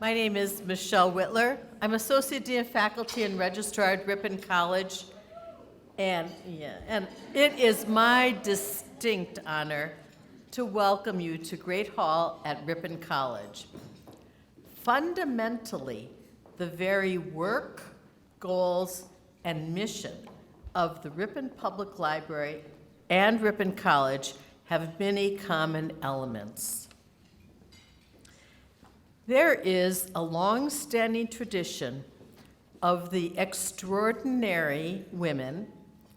My name is Michele Wittler. I'm Associate Dean of Faculty and Registrar at Ripon College. And it is my distinct honor to welcome you to Great Hall at Ripon College. Fundamentally, the very work, goals, and mission of the Ripon Public Library and Ripon College have many common elements. There is a long-standing tradition of the extraordinary women,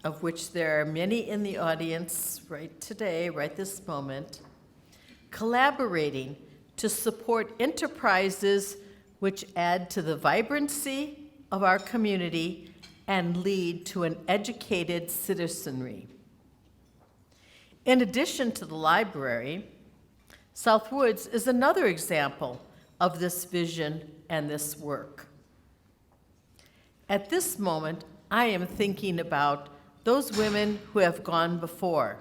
of which there are many in the audience right today, right this moment, collaborating to support enterprises which add to the vibrancy of our community and lead to an educated citizenry. In addition to the library, South Woods is another example of this vision and this work. At this moment, I am thinking about those women who have gone before.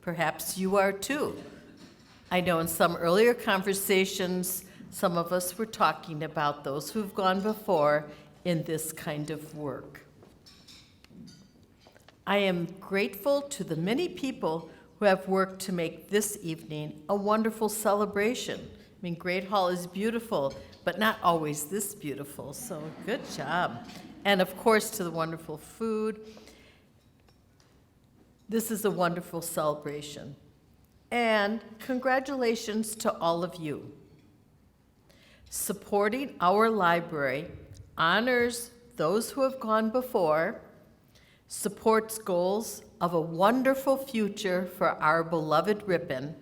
Perhaps you are too. I know in some earlier conversations, some of us were talking about those who've gone before in this kind of work. I am grateful to the many people who have worked to make this evening a wonderful celebration. I mean, Great Hall is beautiful, but not always this beautiful, so good job. And of course, to the wonderful food. This is a wonderful celebration. And congratulations to all of you. Supporting our library honors those who have gone before, supports goals of a wonderful future for our beloved Ripon,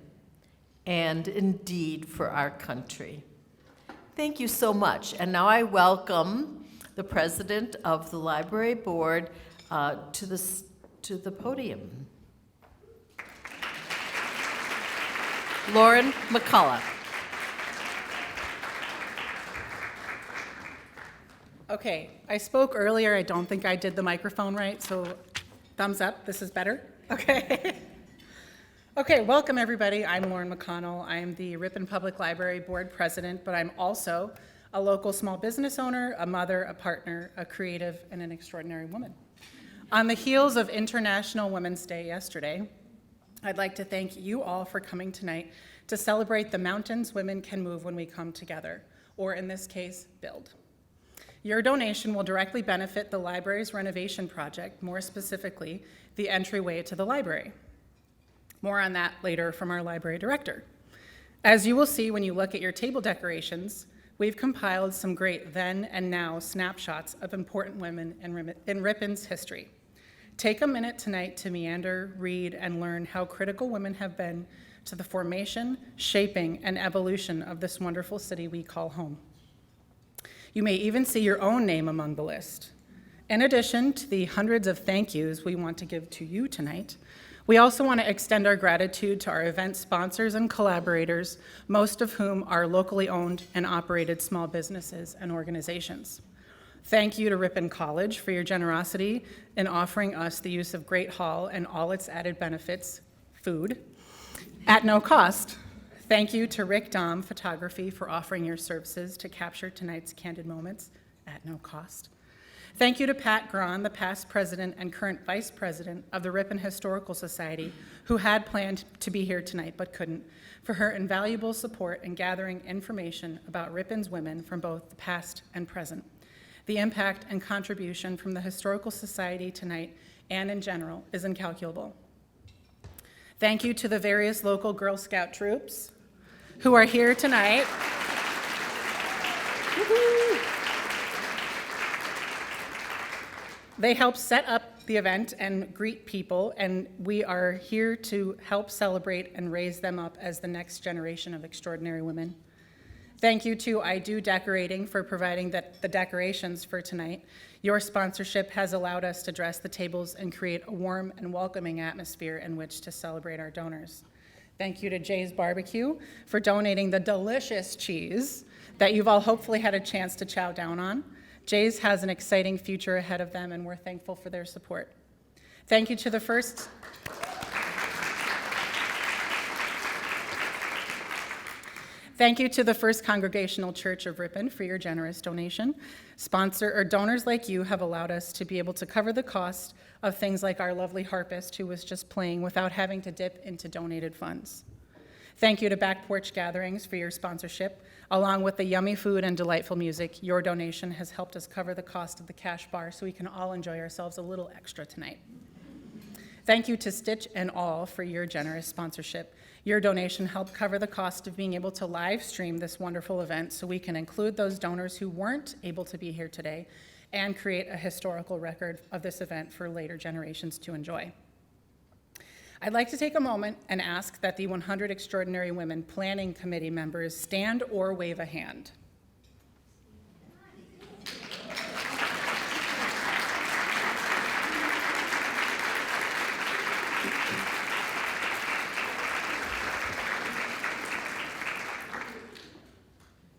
and indeed for our country. Thank you so much. And now I welcome the president of the library board to the podium. Lauren McCullough. Okay, I spoke earlier. I don't think I did the microphone right, so thumbs up. This is better. Okay. Okay, welcome everybody. I'm Lauren McConnell. I'm the Ripon Public Library Board President, but I'm also a local small business owner, a mother, a partner, a creative, and an extraordinary woman. On the heels of International Women's Day yesterday, I'd like to thank you all for coming tonight to celebrate the mountains women can move when we come together, or in this case, build. Your donation will directly benefit the library's renovation project, more specifically, the entryway to the library. More on that later from our library director. As you will see when you look at your table decorations, we've compiled some great then and now snapshots of important women in Ripon's history. Take a minute tonight to meander, read, and learn how critical women have been to the formation, shaping, and evolution of this wonderful city we call home. You may even see your own name among the list. In addition to the hundreds of thank yous we want to give to you tonight, we also want to extend our gratitude to our event sponsors and collaborators, most of whom are locally owned and operated small businesses and organizations. Thank you to Ripon College for your generosity in offering us the use of Great Hall and all its added benefits, food, at no cost. Thank you to Rick Dom Photography for offering your services to capture tonight's candid moments at no cost. Thank you to Pat Grawn, the past president and current vice president of the Ripon Historical Society, who had planned to be here tonight but couldn't, for her invaluable support in gathering information about Ripon's women from both the past and present. The impact and contribution from the Historical Society tonight and in general is incalculable. Thank you to the various local Girl Scout troops who are here tonight. Woo-hoo. They help set up the event and greet people, and we are here to help celebrate and raise them up as the next generation of extraordinary women. Thank you to I Do Decorating for providing the decorations for tonight. Your sponsorship has allowed us to dress the tables and create a warm and welcoming atmosphere in which to celebrate our donors. Thank you to Jay's Barbecue for donating the delicious cheese that you've all hopefully had a chance to chow down on. Jay's has an exciting future ahead of them, and we're thankful for their support. Thank you to the first. Thank you to the First Congregational Church of Ripon for your generous donation. Donors like you have allowed us to be able to cover the cost of things like our lovely harpist who was just playing without having to dip into donated funds. Thank you to Back Porch Gatherings for your sponsorship. Along with the yummy food and delightful music, your donation has helped us cover the cost of the cash bar so we can all enjoy ourselves a little extra tonight. Thank you to Stitch and All for your generous sponsorship. Your donation helped cover the cost of being able to live stream this wonderful event so we can include those donors who weren't able to be here today and create a historical record of this event for later generations to enjoy. I'd like to take a moment and ask that the 100 Extraordinary Women Planning Committee members stand or wave a hand.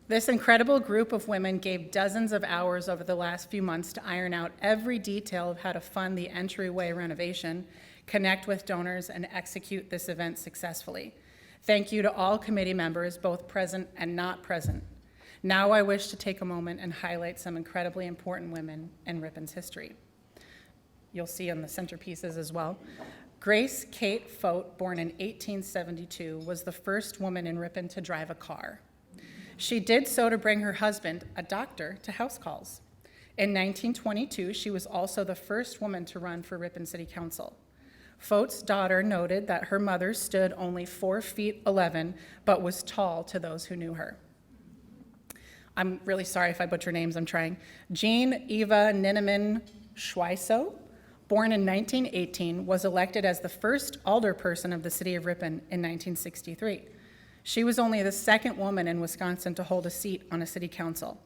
This incredible group of women gave dozens of hours over the last few months to iron out every detail of how to fund the entryway renovation, connect with donors, and execute this event successfully. Thank you to all committee members, both present and not present. Now I wish to take a moment and highlight some incredibly important women in Ripon's history. You'll see on the centerpieces as well. Grace Kate Fote, born in 1872, was the first woman in Ripon to drive a car. She did so to bring her husband, a doctor, to house calls. In 1922, she was also the first woman to run for Ripon City Council. Fote's daughter noted that her mother stood only 4 feet 11, but was tall to those who knew her. I'm really sorry if I butcher names, I'm trying. Jean Eva Ninneman Schweiso, born in 1918, was elected as the first alderperson of the city of Ripon in 1963. She was only the second woman in Wisconsin to hold a seat on a city council.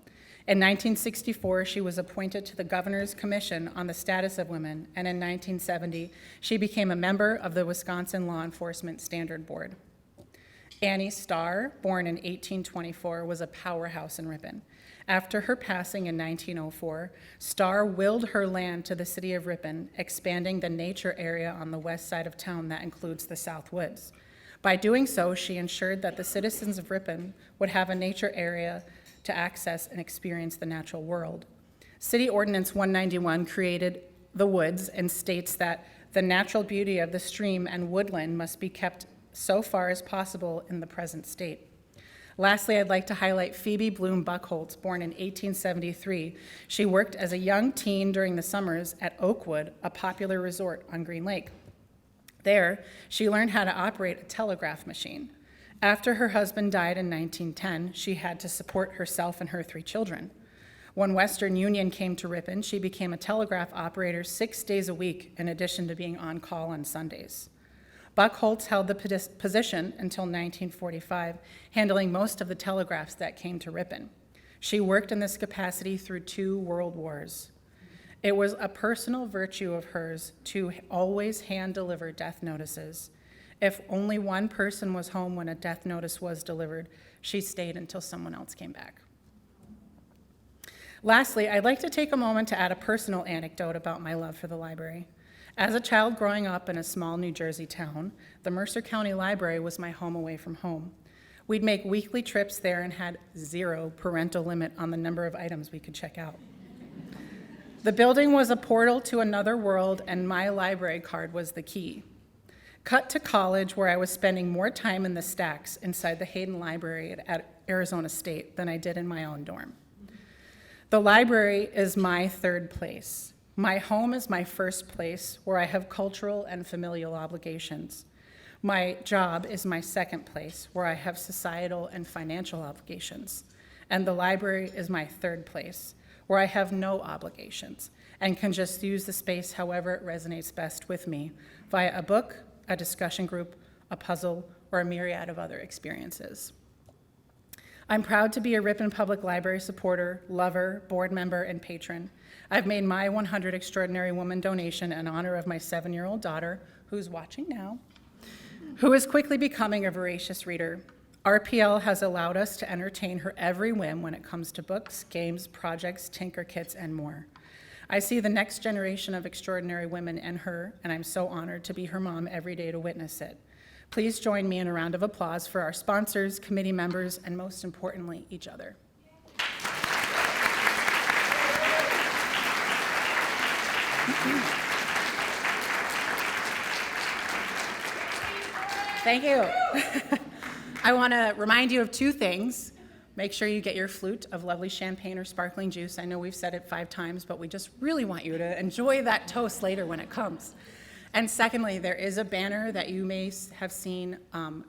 In 1964, she was appointed to the Governor's Commission on the Status of Women, and in 1970, she became a member of the Wisconsin Law Enforcement Standard Board. Annie Starr, born in 1824, was a powerhouse in Ripon. After her passing in 1904, Starr willed her land to the city of Ripon, expanding the nature area on the west side of town that includes the South Woods. By doing so, she ensured that the citizens of Ripon would have a nature area to access and experience the natural world. City Ordinance 191 created the woods and states that the natural beauty of the stream and woodland must be kept so far as possible in the present state. Lastly, I'd like to highlight Phoebe Bloom Buckholtz, born in 1873. She worked as a young teen during the summers at Oakwood, a popular resort on Green Lake. There, she learned how to operate a telegraph machine. After her husband died in 1910, she had to support herself and her 3 children. When Western Union came to Ripon, she became a telegraph operator 6 days a week, in addition to being on call on Sundays. Buckholtz held the position until 1945, handling most of the telegraphs that came to Ripon. She worked in this capacity through 2 world wars. It was a personal virtue of hers to always hand-deliver death notices. If only one person was home when a death notice was delivered, she stayed until someone else came back. Lastly, I'd like to take a moment to add a personal anecdote about my love for the library. As a child growing up in a small New Jersey town, the Mercer County Library was my home away from home. We'd make weekly trips there and had 0 parental limit on the number of items we could check out. The building was a portal to another world, and my library card was the key. Cut to college, where I was spending more time in the stacks inside the Hayden Library at Arizona State than I did in my own dorm. The library is my 3rd place. My home is my 1st place, where I have cultural and familial obligations. My job is my 2nd place, where I have societal and financial obligations. And the library is my 3rd place, where I have no obligations and can just use the space however it resonates best with me, via a book, a discussion group, a puzzle, or a myriad of other experiences. I'm proud to be a Ripon Public Library supporter, lover, board member, and patron. I've made my 100 Extraordinary Woman donation in honor of my 7-year-old daughter, who's watching now, who is quickly becoming a voracious reader. RPL has allowed us to entertain her every whim when it comes to books, games, projects, tinker kits, and more. I see the next generation of extraordinary women in her, and I'm so honored to be her mom every day to witness it. Please join me in a round of applause for our sponsors, committee members, and most importantly, each other. Thank you. I want to remind you of two things. Make sure you get your flute of lovely champagne or sparkling juice. I know we've said it 5 times, but we just really want you to enjoy that toast later when it comes. And secondly, there is a banner that you may have seen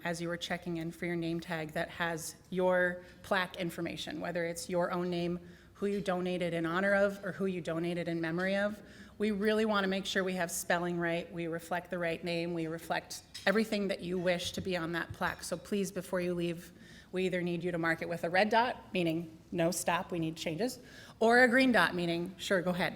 as you were checking in for your name tag that has your plaque information, whether it's your own name, who you donated in honor of, or who you donated in memory of. We really want to make sure we have spelling right, we reflect the right name, we reflect everything that you wish to be on that plaque. So please, before you leave, we either need you to mark it with a red dot, meaning no, stop, we need changes, or a green dot, meaning sure, go ahead.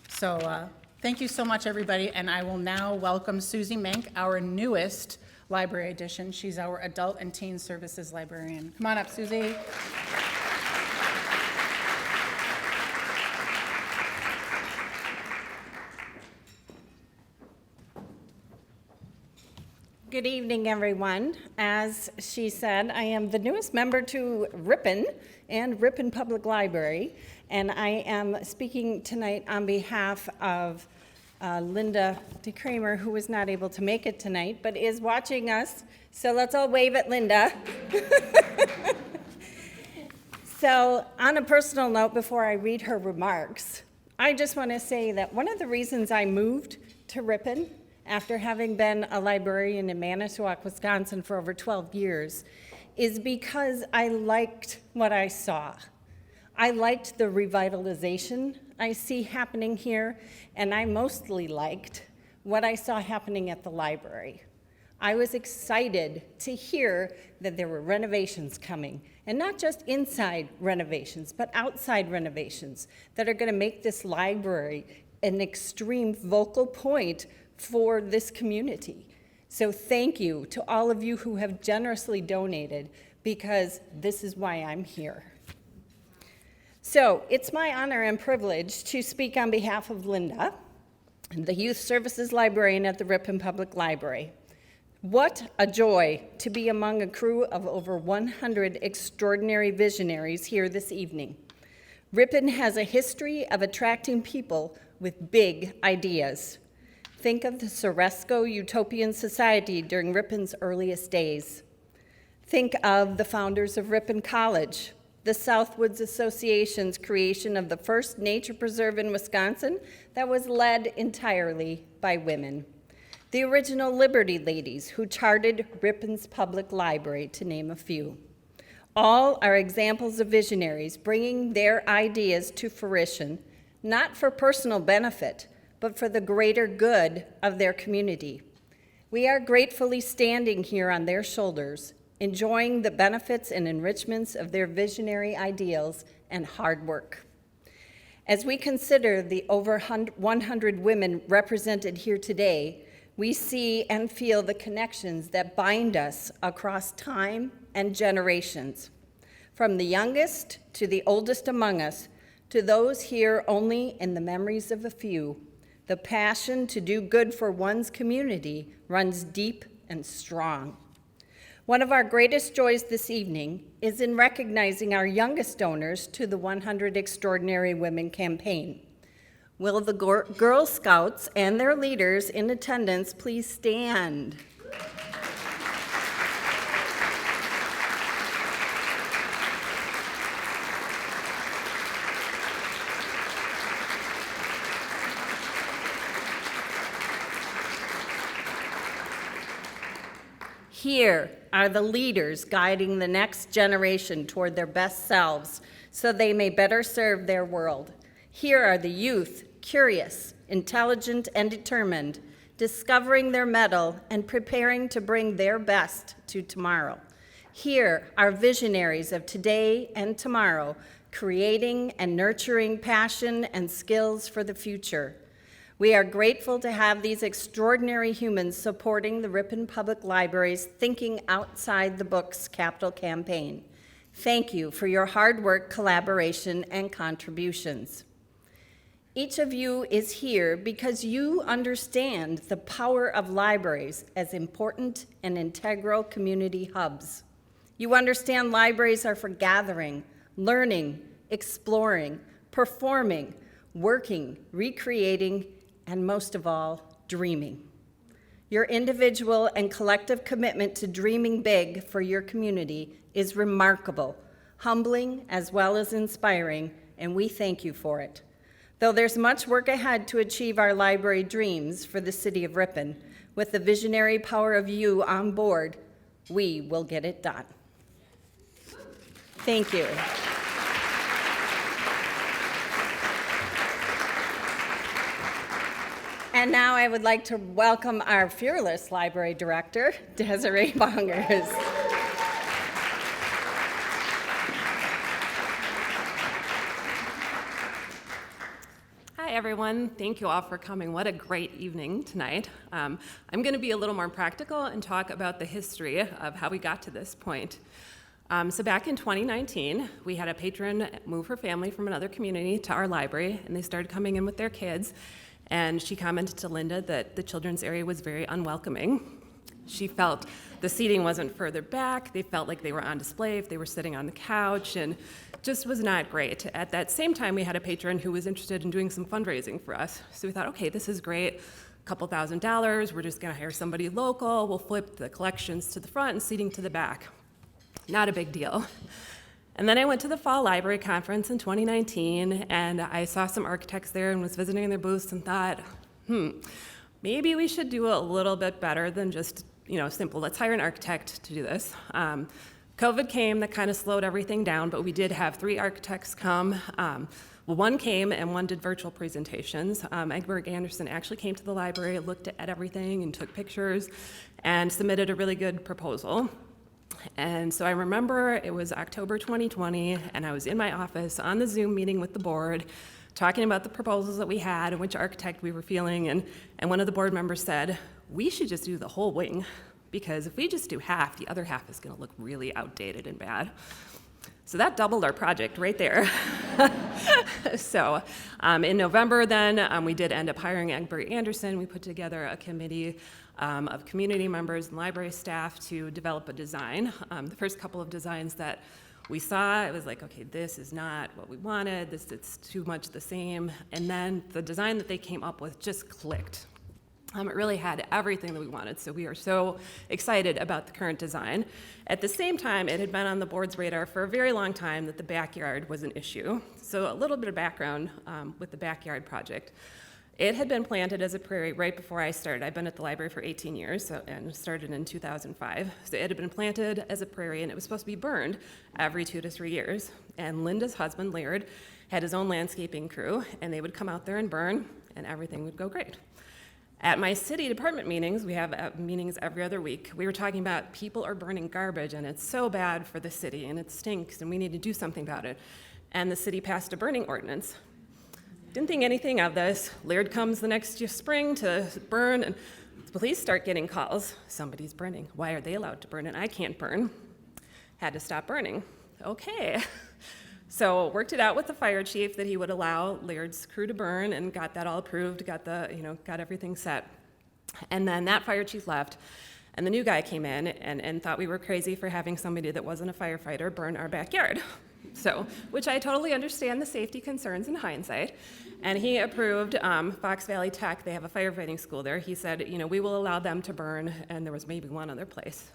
So thank you so much, everybody, and I will now welcome Susie Menk, our newest library addition. She's our Adult and Teen Services Librarian. Come on up, Susie. Good evening, everyone. As she said, I am the newest member to Ripon and Ripon Public Library, and I am speaking tonight on behalf of Linda DeCramer, who was not able to make it tonight, but is watching us. So let's all wave at Linda. So on a personal note, before I read her remarks, I just want to say that one of the reasons I moved to Ripon after having been a librarian in Manitowoc, Wisconsin for over 12 years, is because I liked what I saw. I liked the revitalization I see happening here, and I mostly liked what I saw happening at the library. I was excited to hear that there were renovations coming, and not just inside renovations, but outside renovations that are going to make this library an extreme focal point for this community. So thank you to all of you who have generously donated, because this is why I'm here. So it's my honor and privilege to speak on behalf of Linda, the Youth Services Librarian at the Ripon Public Library. What a joy to be among a crew of over 100 extraordinary visionaries here this evening. Ripon has a history of attracting people with big ideas. Think of the Ceresco Utopian Society during Ripon's earliest days. Think of the founders of Ripon College, the Southwoods Association's creation of the first nature preserve in Wisconsin that was led entirely by women. The original Liberty Ladies who charted Ripon's public library, to name a few. All are examples of visionaries bringing their ideas to fruition, not for personal benefit, but for the greater good of their community. We are gratefully standing here on their shoulders, enjoying the benefits and enrichments of their visionary ideals and hard work. As we consider the over 100 women represented here today, we see and feel the connections that bind us across time and generations. From the youngest to the oldest among us, to those here only in the memories of a few, the passion to do good for one's community runs deep and strong. One of our greatest joys this evening is in recognizing our youngest donors to the 100 Extraordinary Women campaign. Will the Girl Scouts and their leaders in attendance please stand? Here are the leaders guiding the next generation toward their best selves so they may better serve their world. Here are the youth, curious, intelligent, and determined, discovering their mettle and preparing to bring their best to tomorrow. Here are visionaries of today and tomorrow, creating and nurturing passion and skills for the future. We are grateful to have these extraordinary humans supporting the Ripon Public Library's Thinking Outside the Books capital campaign. Thank you for your hard work, collaboration, and contributions. Each of you is here because you understand the power of libraries as important and integral community hubs. You understand libraries are for gathering, learning, exploring, performing, working, recreating, and most of all, dreaming. Your individual and collective commitment to dreaming big for your community is remarkable, humbling as well as inspiring, and we thank you for it. Though there's much work ahead to achieve our library dreams for the city of Ripon, with the visionary power of you on board, we will get it done. Thank you. And now I would like to welcome our fearless library director, Desiree Bongers. Hi, everyone. Thank you all for coming. What a great evening tonight. I'm going to be a little more practical and talk about the history of how we got to this point. So back in 2019, we had a patron move her family from another community to our library, and they started coming in with their kids. And she commented to Linda that the children's area was very unwelcoming. She felt the seating wasn't further back. They felt like they were on display if they were sitting on the couch, and just was not great. At that same time, we had a patron who was interested in doing some fundraising for us. So we thought, okay, this is great, a couple $1,000s. We're just gonna hire somebody local. We'll flip the collections to the front and seating to the back. Not a big deal. And then I went to the Fall Library Conference in 2019, and I saw some architects there and was visiting their booths and thought, maybe we should do a little bit better than just, simple, let's hire an architect to do this. COVID came, that kind of slowed everything down, but we did have 3 architects come. One came and one did virtual presentations. Egbert Anderson actually came to the library, looked at everything and took pictures and submitted a really good proposal. And so I remember it was October 2020, and I was in my office on the Zoom meeting with the board, talking about the proposals that we had and which architect we were feeling, and one of the board members said, we should just do the whole wing, because if we just do half, the other half is gonna look really outdated and bad. So that doubled our project right there. So in November then, we did end up hiring Egbert Anderson. We put together a committee of community members and library staff to develop a design. The first couple of designs that we saw, it was like, okay, this is not what we wanted, it's too much the same. And then the design that they came up with just clicked. It really had everything that we wanted, so we are so excited about the current design. At the same time, it had been on the board's radar for a very long time that the backyard was an issue. So a little bit of background with the backyard project. It had been planted as a prairie right before I started. I've been at the library for 18 years and started in 2005. So it had been planted as a prairie, and it was supposed to be burned every 2 to 3 years. And Linda's husband, Laird, had his own landscaping crew, and they would come out there and burn, and everything would go great. At my city department meetings, we have meetings every other week, we were talking about people are burning garbage, and it's so bad for the city, and it stinks, and we need to do something about it. And the city passed a burning ordinance. Didn't think anything of this. Laird comes the next spring to burn, and the police start getting calls. Somebody's burning. Why are they allowed to burn and I can't burn? Had to stop burning. Okay. So worked it out with the fire chief that he would allow Laird's crew to burn, and got that all approved, got everything set. And then that fire chief left, and the new guy came in and thought we were crazy for having somebody that wasn't a firefighter burn our backyard. So, which I totally understand the safety concerns in hindsight. And he approved Fox Valley Tech. They have a firefighting school there. He said, we will allow them to burn, and there was maybe one other place.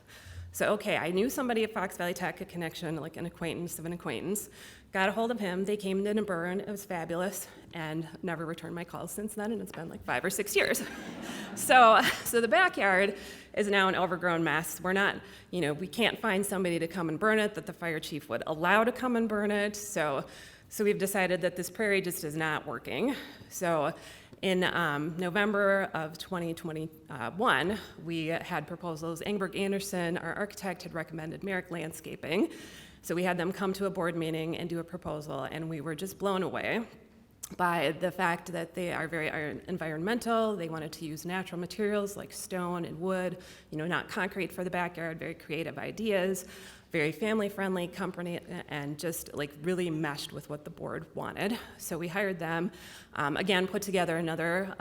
So, okay, I knew somebody at Fox Valley Tech, a connection, like an acquaintance of an acquaintance. Got a hold of him. They came in and burned. It was fabulous, and never returned my calls since then, and it's been like 5 or 6 years. So the backyard is now an overgrown mess. We're not, we can't find somebody to come and burn it that the fire chief would allow to come and burn it. So we've decided that this prairie just is not working. So in November of 2021, we had proposals. Egbert Anderson, our architect, had recommended Merrick Landscaping. So we had them come to a board meeting and do a proposal, and we were just blown away by the fact that they are very environmental. They wanted to use natural materials like stone and wood, not concrete for the backyard, very creative ideas. very family-friendly company, and just like really meshed with what the board wanted. So we hired them, again, put together another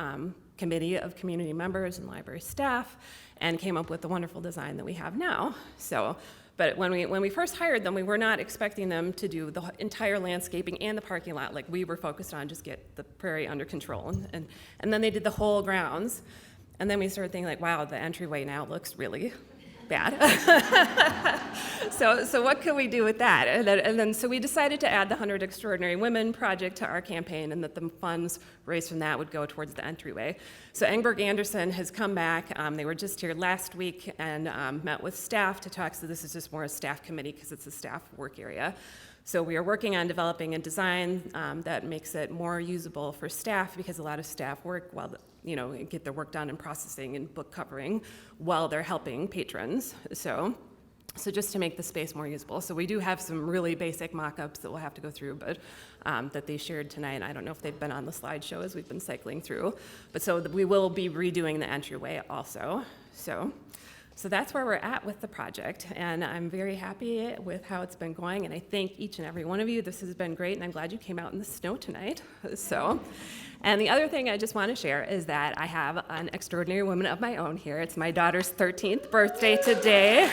committee of community members and library staff, and came up with the wonderful design that we have now. So, but when we first hired them, we were not expecting them to do the entire landscaping and the parking lot. Like, we were focused on just get the prairie under control, and then they did the whole grounds. And then we started thinking, like, wow, the entryway now looks really bad. So what can we do with that? And then so we decided to add the 100 Extraordinary Women project to our campaign, and that the funds raised from that would go towards the entryway. So Engberg Anderson has come back. They were just here last week and met with staff to talk. So this is just more a staff committee because it's a staff work area. So we are working on developing a design that makes it more usable for staff, because a lot of staff work while get their work done in processing and book covering while they're helping patrons. So just to make the space more usable. So we do have some really basic mock-ups that we'll have to go through, but that they shared tonight. I don't know if they've been on the slideshow as we've been cycling through, but so we will be redoing the entryway also. So that's where we're at with the project, and I'm very happy with how it's been going, and I thank each and every one of you. This has been great, and I'm glad you came out in the snow tonight. And the other thing I just want to share is that I have an extraordinary woman of my own here. It's my daughter's 13th birthday today.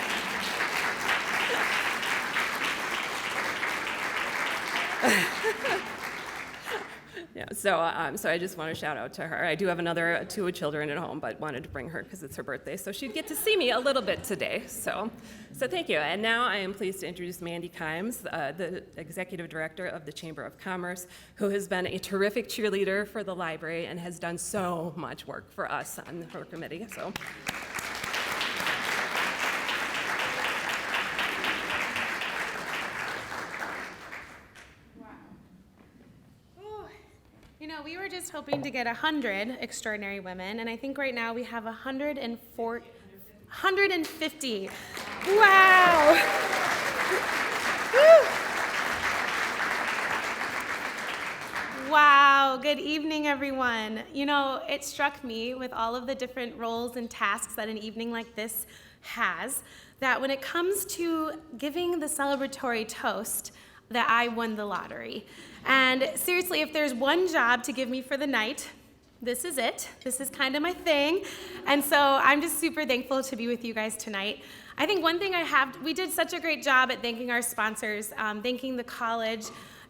Yeah, so I just want to shout out to her. I do have another 2 children at home, but wanted to bring her because it's her birthday, so she'd get to see me a little bit today. So thank you. And now I am pleased to introduce Mandy Kimes, the Executive Director of the Chamber of Commerce, who has been a terrific cheerleader for the library and has done so much work for us on her committee. So. We were just hoping to get 100 extraordinary women, and I think right now we have 150. Wow! Wow, good evening, everyone. It struck me with all of the different roles and tasks that an evening like this has, that when it comes to giving the celebratory toast, that I won the lottery. And seriously, if there's one job to give me for the night, this is it. This is kind of my thing. And so I'm just super thankful to be with you guys tonight. I think one thing we did such a great job at thanking our sponsors, thanking the college.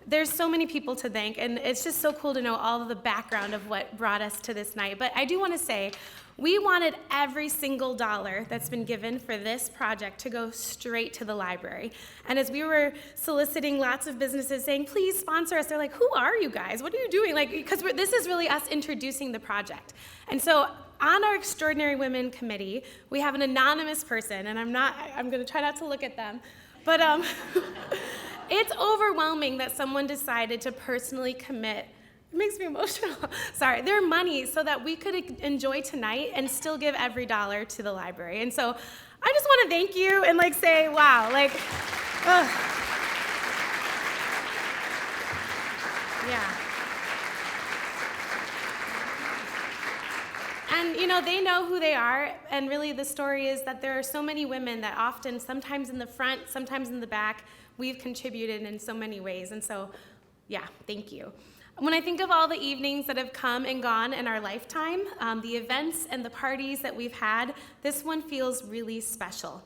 There's so many people to thank, and it's just so cool to know all of the background of what brought us to this night. But I do want to say, we wanted every single dollar that's been given for this project to go straight to the library. And as we were soliciting lots of businesses saying, please sponsor us, they're like, who are you guys? What are you doing? Because this is really us introducing the project. And so on our Extraordinary Women Committee, we have an anonymous person, and I'm going to try not to look at them, but it's overwhelming that someone decided to personally commit. It makes me emotional. Sorry, their money so that we could enjoy tonight and still give every dollar to the library. And so I just want to thank you and say, wow, yeah. And they know who they are, and really the story is that there are so many women that often, sometimes in the front, sometimes in the back, we've contributed in so many ways. And so, yeah, thank you. When I think of all the evenings that have come and gone in our lifetime, the events and the parties that we've had, this one feels really special.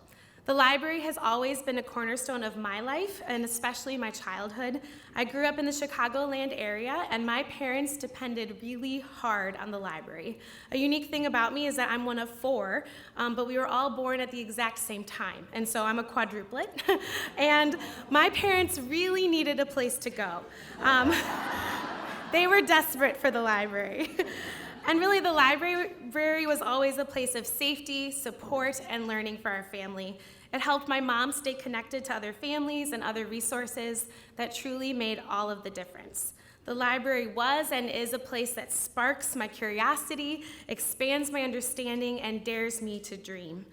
The library has always been a cornerstone of my life, and especially my childhood. I grew up in the Chicagoland area, and my parents depended really hard on the library. A unique thing about me is that I'm one of 4, but we were all born at the exact same time, and so I'm a quadruplet. And my parents really needed a place to go. They were desperate for the library. And really, the library was always a place of safety, support, and learning for our family. It helped my mom stay connected to other families and other resources that truly made all of the difference. The library was and is a place that sparks my curiosity, expands my understanding, and dares me to dream.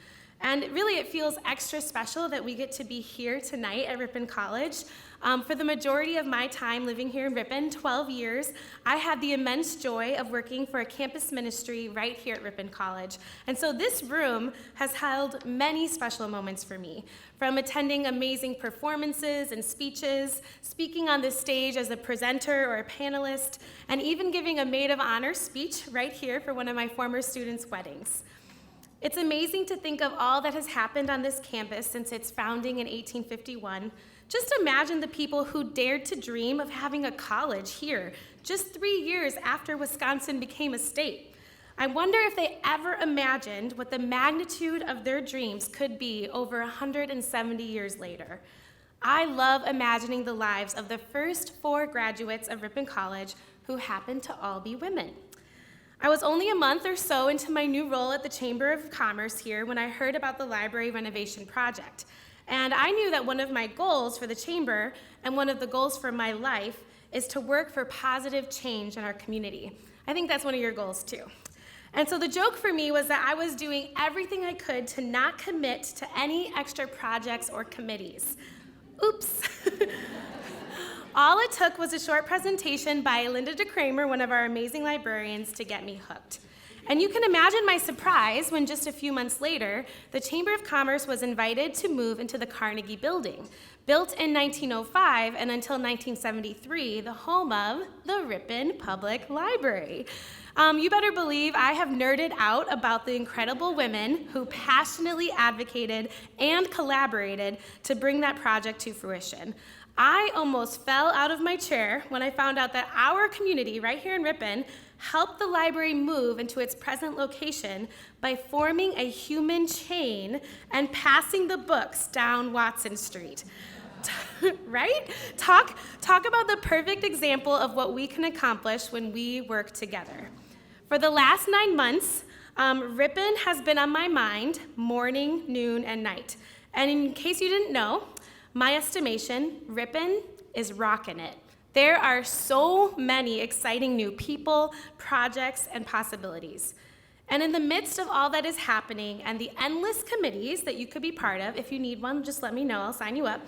And really, it feels extra special that we get to be here tonight at Ripon College. For the majority of my time living here in Ripon, 12 years, I had the immense joy of working for a campus ministry right here at Ripon College. And so this room has held many special moments for me, from attending amazing performances and speeches, speaking on the stage as a presenter or a panelist, and even giving a maid of honor speech right here for one of my former students' weddings. It's amazing to think of all that has happened on this campus since its founding in 1851. Just imagine the people who dared to dream of having a college here just 3 years after Wisconsin became a state. I wonder if they ever imagined what the magnitude of their dreams could be over 170 years later. I love imagining the lives of the first 4 graduates of Ripon College who happened to all be women. I was only a month or so into my new role at the Chamber of Commerce here when I heard about the library renovation project. And I knew that one of my goals for the Chamber and one of the goals for my life is to work for positive change in our community. I think that's one of your goals too. And so the joke for me was that I was doing everything I could to not commit to any extra projects or committees. Oops. All it took was a short presentation by Linda DeCramer, one of our amazing librarians, to get me hooked. And you can imagine my surprise when just a few months later, the Chamber of Commerce was invited to move into the Carnegie Building, built in 1905 and until 1973, the home of the Ripon Public Library. You better believe I have nerded out about the incredible women who passionately advocated and collaborated to bring that project to fruition. I almost fell out of my chair when I found out that our community right here in Ripon helped the library move into its present location by forming a human chain and passing the books down Watson Street. Right? Talk about the perfect example of what we can accomplish when we work together. For the last 9 months, Ripon has been on my mind morning, noon, and night. And in case you didn't know, my estimation, Ripon is rocking it. There are so many exciting new people, projects, and possibilities. And in the midst of all that is happening and the endless committees that you could be part of, if you need one, just let me know, I'll sign you up.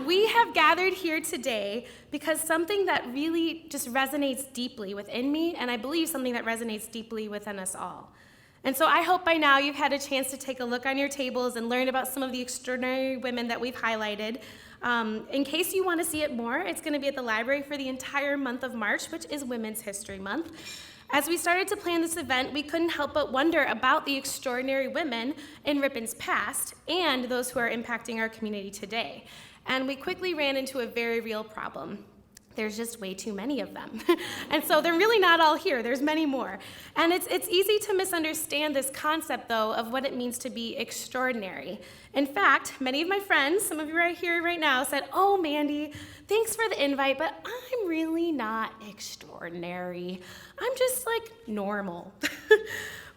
We have gathered here today because something that really just resonates deeply within me, and I believe something that resonates deeply within us all. And so I hope by now you've had a chance to take a look on your tables and learn about some of the extraordinary women that we've highlighted. In case you want to see it more, it's going to be at the library for the entire month of March, which is Women's History Month. As we started to plan this event, we couldn't help but wonder about the extraordinary women in Ripon's past and those who are impacting our community today. And we quickly ran into a very real problem. There's just way too many of them. And so they're really not all here. There's many more. And it's easy to misunderstand this concept, though, of what it means to be extraordinary. In fact, many of my friends, some of you right here right now, said, "Oh, Mandy, thanks for the invite, but I'm really not extraordinary. I'm just like normal."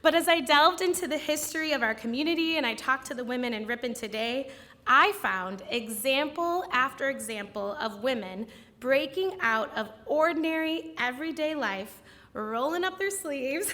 But as I delved into the history of our community and I talked to the women in Ripon today, I found example after example of women breaking out of ordinary, everyday life, rolling up their sleeves,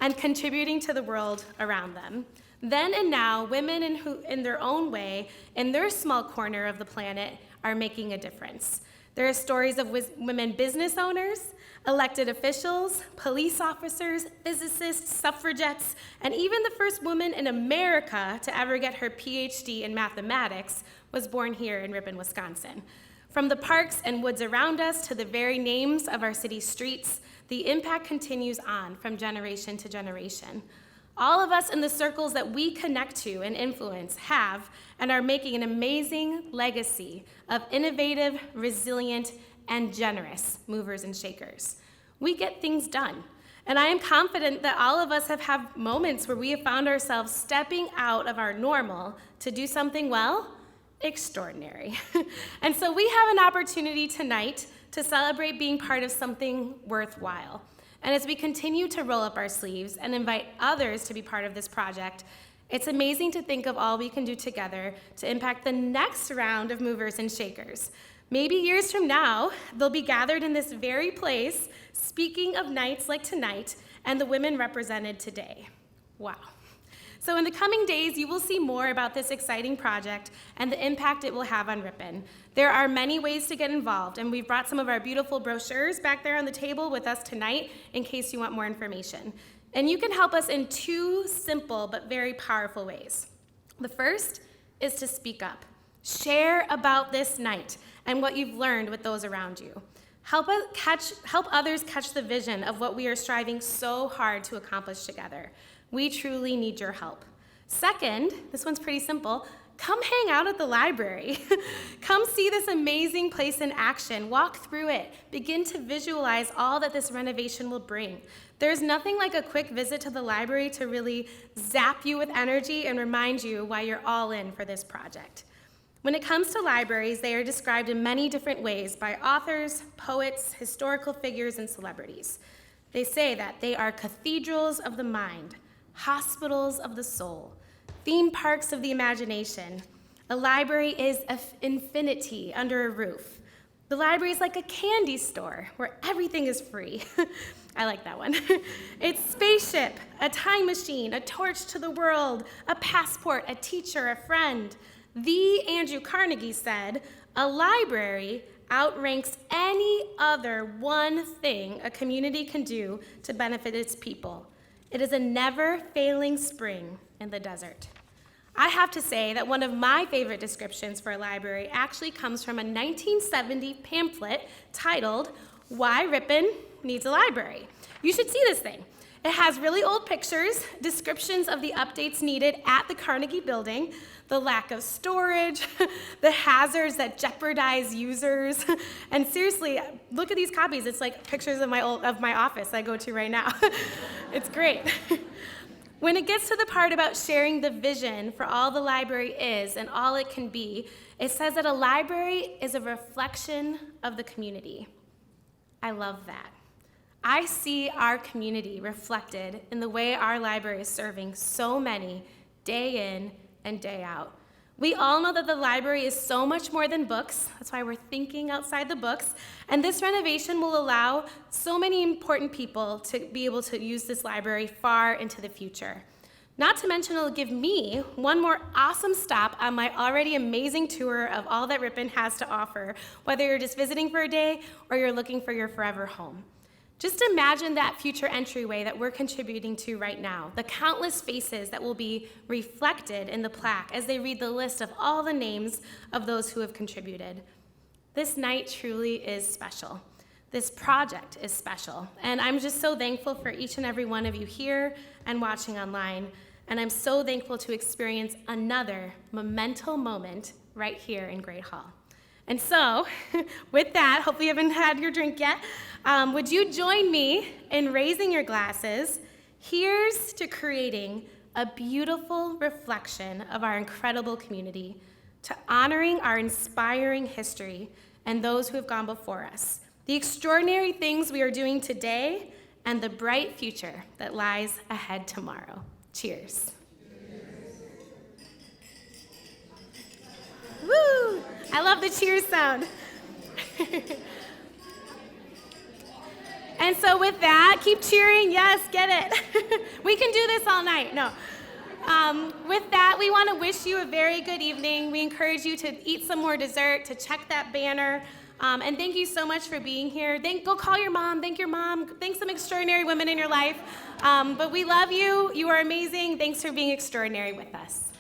and contributing to the world around them. Then and now, women in their own way, in their small corner of the planet, are making a difference. There are stories of women business owners, elected officials, police officers, physicists, suffragettes, and even the first woman in America to ever get her PhD in mathematics was born here in Ripon, Wisconsin. From the parks and woods around us to the very names of our city streets, the impact continues on from generation to generation. All of us in the circles that we connect to and influence have and are making an amazing legacy of innovative, resilient, and generous movers and shakers. We get things done. And I am confident that all of us have had moments where we have found ourselves stepping out of our normal to do something, well, extraordinary. And so we have an opportunity tonight to celebrate being part of something worthwhile. And as we continue to roll up our sleeves and invite others to be part of this project, it's amazing to think of all we can do together to impact the next round of movers and shakers. Maybe years from now, they'll be gathered in this very place, speaking of nights like tonight and the women represented today. Wow. So in the coming days, you will see more about this exciting project and the impact it will have on Ripon. There are many ways to get involved, and we've brought some of our beautiful brochures back there on the table with us tonight in case you want more information. And you can help us in two simple but very powerful ways. The first is to speak up. Share about this night and what you've learned with those around you. Help others catch the vision of what we are striving so hard to accomplish together. We truly need your help. Second, this one's pretty simple, come hang out at the library. Come see this amazing place in action, walk through it, begin to visualize all that this renovation will bring. There's nothing like a quick visit to the library to really zap you with energy and remind you why you're all in for this project. When it comes to libraries, they are described in many different ways by authors, poets, historical figures, and celebrities. They say that they are cathedrals of the mind, hospitals of the soul, theme parks of the imagination. A library is infinity under a roof. The library is like a candy store where everything is free. I like that one. It's spaceship, a time machine, a torch to the world, a passport, a teacher, a friend. The Andrew Carnegie said, a library outranks any other one thing a community can do to benefit its people. It is a never-failing spring in the desert. I have to say that one of my favorite descriptions for a library actually comes from a 1970 pamphlet titled, Why Ripon Needs a Library. You should see this thing. It has really old pictures, descriptions of the updates needed at the Carnegie Building, the lack of storage, the hazards that jeopardize users. And seriously, look at these copies. It's like pictures of my office I go to right now. It's great. When it gets to the part about sharing the vision for all the library is and all it can be, it says that a library is a reflection of the community. I love that. I see our community reflected in the way our library is serving so many day in and day out. We all know that the library is so much more than books. That's why we're thinking outside the books. And this renovation will allow so many important people to be able to use this library far into the future. Not to mention it'll give me one more awesome stop on my already amazing tour of all that Ripon has to offer, whether you're just visiting for a day or you're looking for your forever home. Just imagine that future entryway that we're contributing to right now, the countless faces that will be reflected in the plaque as they read the list of all the names of those who have contributed. This night truly is special. This project is special, and I'm just so thankful for each and every one of you here and watching online, and I'm so thankful to experience another memento moment right here in Great Hall. And so, with that, hopefully you haven't had your drink yet, would you join me in raising your glasses? Here's to creating a beautiful reflection of our incredible community, to honoring our inspiring history and those who have gone before us, the extraordinary things we are doing today, and the bright future that lies ahead tomorrow. Cheers. Woo! I love the cheers sound. And so with that, keep cheering. Yes, get it. We can do this all night. No. With that, we want to wish you a very good evening. We encourage you to eat some more dessert, to check that banner. And thank you so much for being here. Go call your mom. Thank your mom. Thank some extraordinary women in your life. But we love you. You are amazing. Thanks for being extraordinary with us.